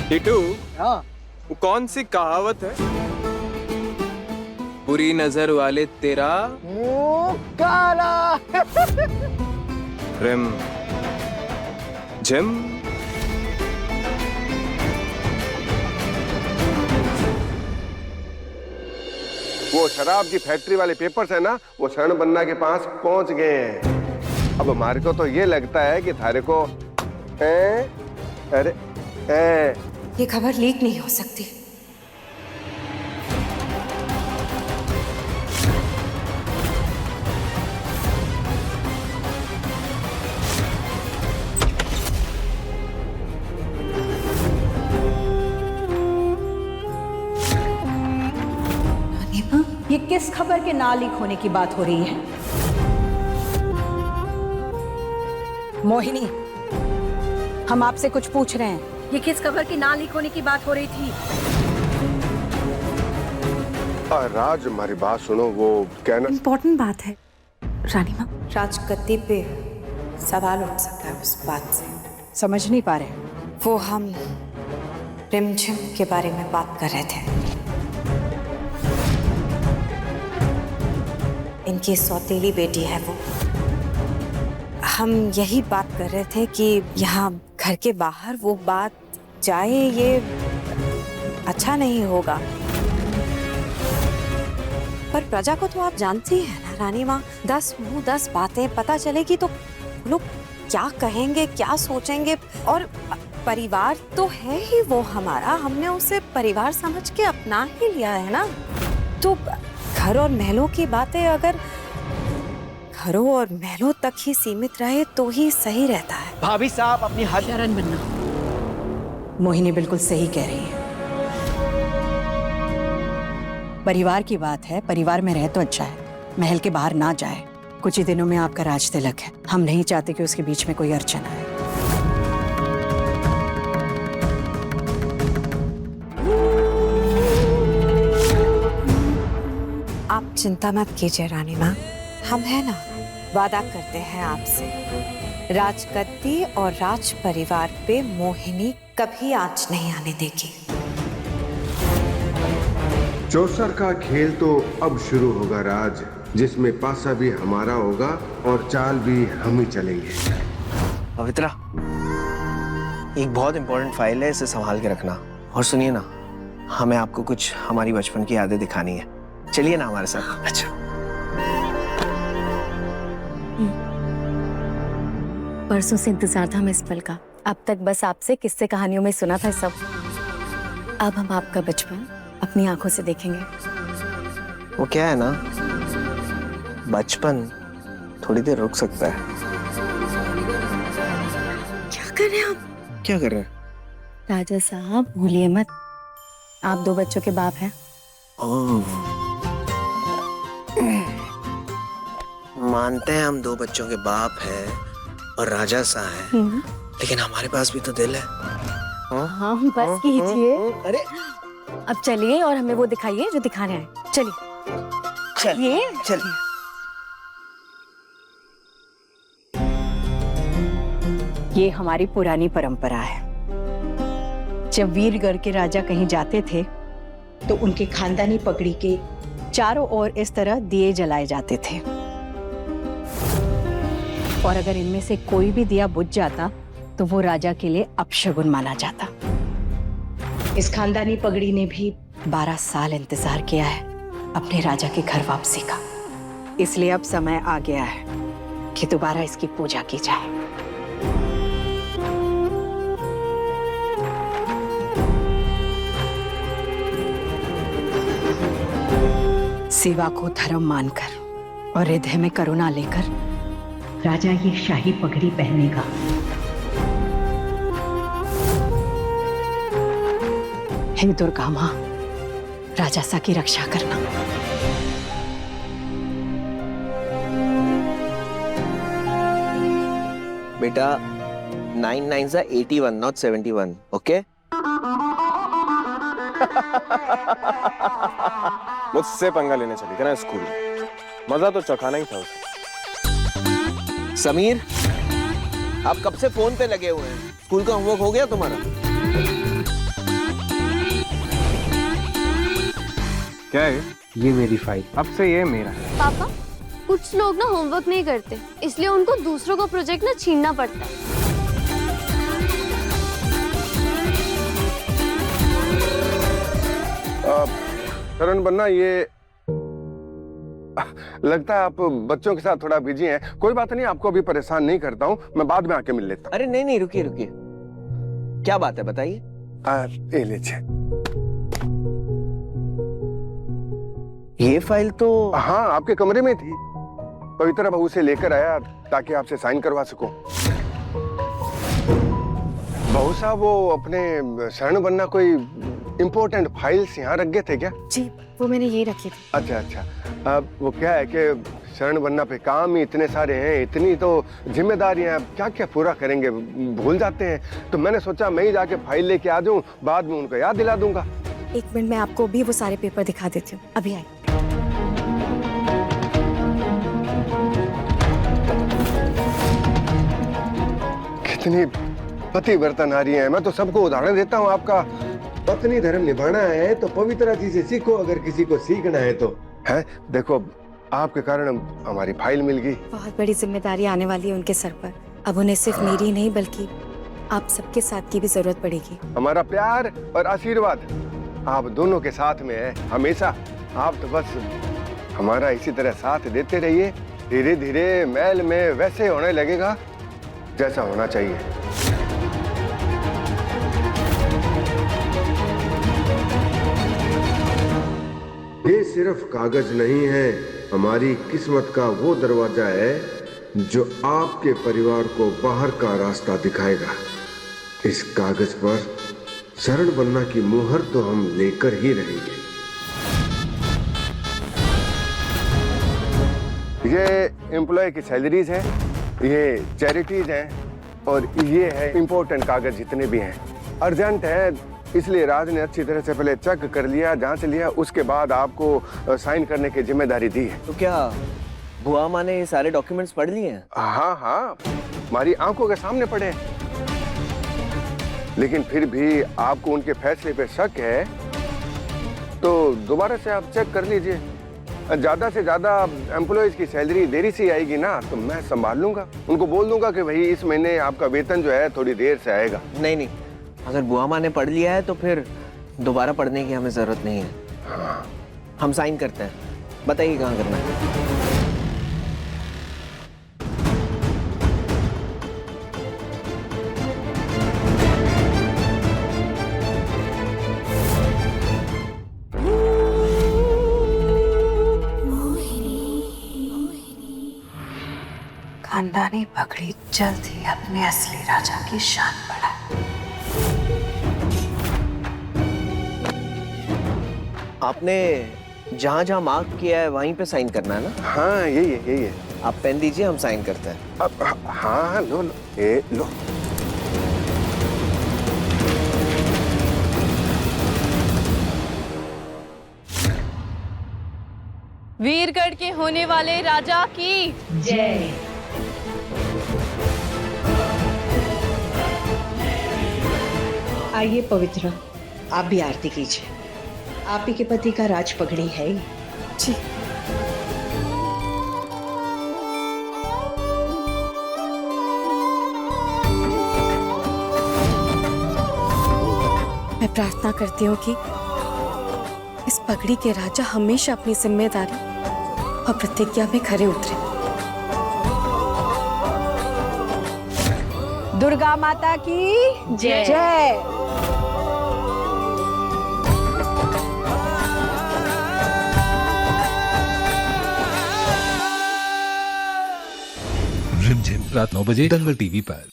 टीटू, हाँ। वो कौन सी कहावत है? बुरी नजर वाले तेरा मुंह काला। रिम जिम। वो शराब की फैक्ट्री वाले पेपर्स है ना, वो शरण बन्ना के पास पहुंच गए हैं। अब हमारे को तो ये लगता है कि थारे को अरे ये खबर लीक नहीं हो सकती। ये किस खबर के ना लीक होने की बात हो रही है? मोहिनी, हम आपसे कुछ पूछ रहे हैं। ये किस खबर की ना लीक होने की बात हो रही थी? राज, हमारी बात सुनो। वो कहना इम्पोर्टेंट बात है रानी माँ। राजगद्दी पे सवाल उठ सकता है उस बात से। समझ नहीं पा रहे। वो हम रिमझिम के बारे में बात कर रहे थे। इनकी सौतेली बेटी है वो। हम यही बात कर रहे थे कि यहाँ घर के बाहर वो बात जाए, ये अच्छा नहीं होगा। पर प्रजा को तो आप जानती हैं ना रानी माँ, 10 मुंह 10 बातें पता चलेगी तो लोग क्या कहेंगे, क्या सोचेंगे। और परिवार तो है ही वो हमारा, हमने उसे परिवार समझ के अपना ही लिया है ना। तो घर और महलों की बातें अगर घरों और महलों तक ही सीमित रहे तो ही सही रहता है। भाभी साहब अपनी हद। शरण बनना। मोहिनी बिल्कुल सही कह रही है। परिवार की बात है, परिवार में रहे तो अच्छा है, महल के बाहर ना जाए। कुछ ही दिनों में आपका राज तिलक है, हम नहीं चाहते कि उसके बीच में कोई अड़चन आए। आप चिंता मत कीजिए रानी माँ, हम है ना, वादा करते हैं आपसे, राजगद्दी और राज परिवार पे मोहिनी कभी आंच नहीं आने देगी। चौसर का खेल तो अब शुरू होगा राज, जिसमें पासा भी हमारा होगा और चाल भी हम ही चलेंगे। पवित्रा, एक बहुत इंपॉर्टेंट फाइल है, इसे संभाल के रखना। और सुनिए ना, हमें आपको कुछ हमारी बचपन की यादें दिखानी है। चलिए ना हमारे साथ। अच्छा। परसों से इंतजार था हमें इस पल का। अब तक बस आपसे किस्से कहानियों में सुना था सब। अब हम आपका बचपन अपनी आंखों से देखेंगे। वो क्या है ना, बचपन थोड़ी देर रुक सकता है। क्या कर रहे हैं आप? क्या कर रहे हैं? राजा साहब भूलिए मत, आप 2 बच्चों के बाप हैं। मानते हैं हम 2 बच्चों के बाप हैं और राजा सा है, लेकिन हमारे पास भी तो दिल है। हाँ बस कीजिए। अरे अब चलिए और हमें वो दिखाइए जो दिखाने आए। चलिए चलिए चलिए। ये हमारी पुरानी परंपरा है। जब वीरगढ़ के राजा कहीं जाते थे तो उनके खानदानी पगड़ी के चारों ओर इस तरह दिए जलाए जाते थे, और अगर इनमें से कोई भी दिया बुझ जाता तो वो राजा के लिए अपशगुन माना जाता। इस खानदानी पगड़ी ने भी 12 साल इंतजार किया है अपने राजा के घर वापसी का। इसलिए अब समय आ गया है कि दोबारा इसकी पूजा की जाए। सेवा को धर्म मानकर और हृदय में करुणा लेकर राजा ये शाही पगड़ी पहनेगा। हे दुर्गा मां, राजासा की रक्षा करना। बेटा 9 9 81 नॉट 71, ओके? मुझसे पंगा लेने चली थी ना स्कूल में, मजा तो चखाना ही था उसे। समीर, आप कब से फोन पे लगे हुए हैं? स्कूल का होमवर्क हो गया तुम्हारा? क्या है ये मेरी फाइल। अब से ये मेरा है। पापा, कुछ लोग ना होमवर्क नहीं करते, इसलिए उनको दूसरों का प्रोजेक्ट ना छीनना पड़ता है। शरण बन्ना, ये लगता है आप बच्चों के साथ थोड़ा बिजी हैं। कोई बात नहीं, आपको अभी परेशान नहीं करता हूँ, मैं बाद में आके मिल लेता अरे नहीं नहीं, रुकिए रुकिए, क्या बात है बताइए। हूँ। ये लीजिए। ये फाइल तो हाँ, आपके कमरे में थी। पवित्र बहू से लेकर आया ताकि आपसे साइन करवा सकूं। बहू साहब, वो अपने शरण बनना कोई इम्पोर्टेंट फाइल्स यहाँ रख गए थे क्या? जी, वो मैंने यही रखी थी। अच्छा अच्छा। अब वो क्या है कि शरण बनना पे काम ही इतने सारे हैं, इतनी तो जिम्मेदारियां, क्या क्या पूरा करेंगे, भूल जाते हैं। तो मैंने सोचा मैं ही जाके फाइल लेके आ जाऊं, बाद में उनको याद दिला दूंगा। 1 मिनट में आपको भी वो सारे पेपर दिखा देती हूँ, अभी आई। कितनी पतिव्रता नारी है। मैं तो सबको उदाहरण देता हूँ आपका। पत्नी धर्म निभाना है तो पवित्र जी से सीखो, अगर किसी को सीखना है तो। है, देखो आपके कारण हमारी फाइल मिल गई। बहुत बड़ी जिम्मेदारी आने वाली है उनके सर पर। अब उन्हें सिर्फ मेरी नहीं बल्कि आप सबके साथ की भी जरूरत पड़ेगी। हमारा प्यार और आशीर्वाद आप दोनों के साथ में है हमेशा। आप तो बस हमारा इसी तरह साथ देते रहिए। धीरे धीरे महल में वैसे होने लगेगा जैसा होना चाहिए। ये सिर्फ कागज नहीं है, हमारी किस्मत का वो दरवाजा है जो आपके परिवार को बाहर का रास्ता दिखाएगा। इस कागज पर शरण बनना की मुहर तो हम लेकर ही रहेंगे। ये एम्प्लॉय की सैलरीज है, ये चैरिटीज हैं और ये है इम्पोर्टेंट कागज जितने भी हैं। अर्जेंट है, इसलिए राज ने अच्छी तरह से पहले चेक कर लिया, जांच लिया, उसके बाद आपको साइन करने की जिम्मेदारी दी है। तो क्या बुआ माँ ने ये सारे डॉक्यूमेंट्स पढ़ लिए हैं? हाँ हाँ, हमारी आंखों के सामने पड़े। लेकिन फिर भी आपको उनके फैसले पे शक है तो दोबारा से आप चेक कर लीजिए। ज्यादा से ज्यादा एम्प्लॉयज की सैलरी देरी से आएगी ना तो मैं संभाल लूंगा। उनको बोल दूंगा कि भाई इस महीने आपका वेतन जो है थोड़ी देर से आएगा। नहीं नहीं, अगर बुआ माँ ने पढ़ लिया है तो फिर दोबारा पढ़ने की हमें जरूरत नहीं है। हाँ। हम साइन करते हैं, बताइए कहाँ करना है। खानदानी पगड़ी जल्द ही अपने असली राजा की शान बढ़ाए। आपने जहाँ जहाँ मार्क किया है वहीं पे साइन करना है ना? हाँ यही है, यही है। आप पेन दीजिए, हम साइन करते हैं। अब हाँ, लो लो, ये लो। वीरगढ़ के होने वाले राजा की जय। आइए पवित्र, आप भी आरती कीजिए। आप ही के पति का राज पगड़ी है ये। जी। मैं प्रार्थना करती हूँ कि इस पगड़ी के राजा हमेशा अपनी जिम्मेदारी और प्रतिज्ञा में खरे उतरे। दुर्गा माता की जय। जय। रिमझिम रात 9 बजे दंगल टीवी पर।